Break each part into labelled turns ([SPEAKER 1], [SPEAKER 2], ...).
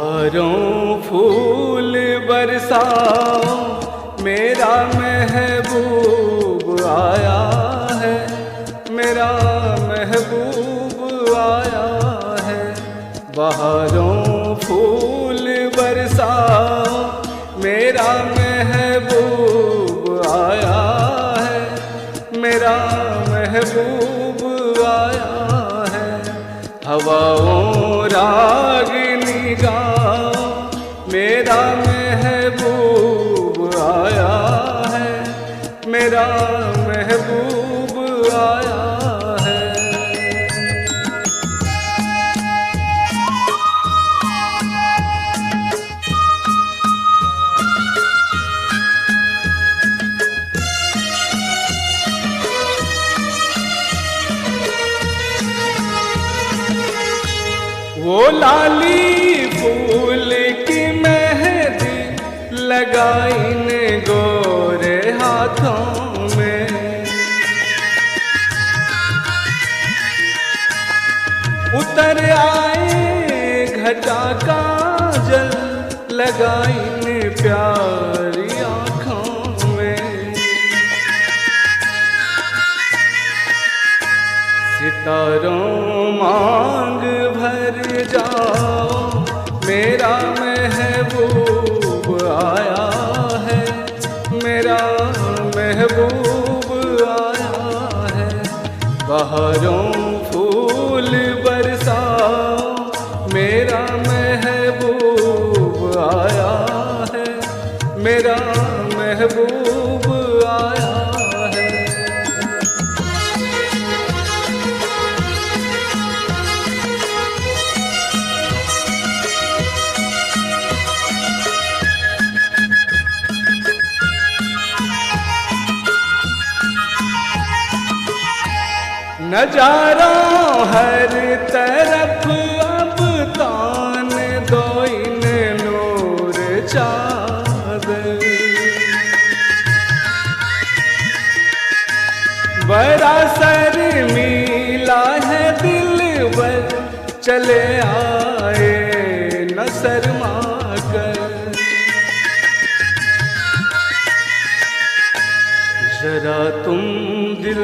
[SPEAKER 1] बहारों फूल बरसाओ, मेरा महबूब आया है, मेरा महबूब आया है। बहारों फूल बरसाओ, मेरा महबूब आया है, मेरा महबूब आया है। हवाओं रागिनी गाओ, मेरा महबूब आया है, मेरा महबूब आया है। वो लाली फूल की मेहंदी लगाई ने गोरे हाथों में, उतर आए घटा काजल लगाई ने प्यारी आँखों में। सितारों मांग भर जाओ, मेरा महबूब आया है, मेरा महबूब आया है। बहारों फूल बरसाओ, मेरा महबूब आया है, मेरा महबूब आया है। नजारा हर तरफ अब तान दो इन नूर चादर, बड़ा शर्मीला है दिलबर, चले आए न शर्मा कर। जरा तुम दिल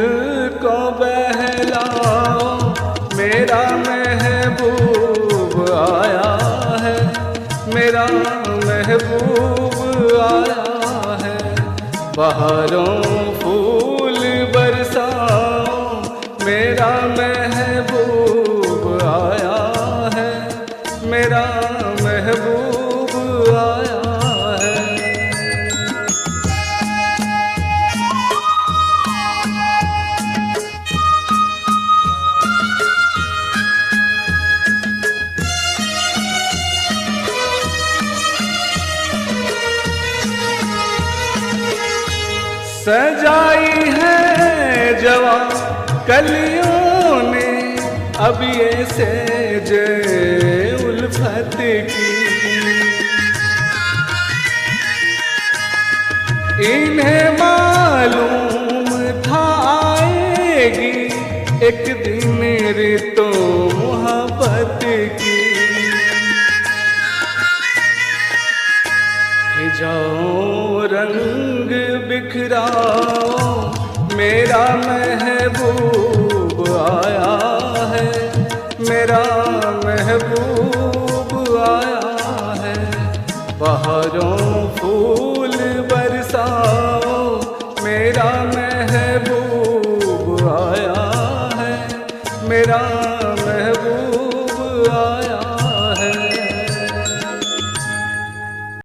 [SPEAKER 1] को बहलाओ, मेरा महबूब आया है, मेरा महबूब आया है। बहारों फूल बरसाओ, मेरा महबूब आया है, मेरा महबूब आया है। सजाई है जवां कलियों ने अब ये सेज उल्फत की, इन्हें मालूम था आएगी एक दिन ऋतु मोहब्बत की। जाओ रंग बिखराओ, मेरा महबूब आया है, मेरा महबूब आया है। बहारों फूल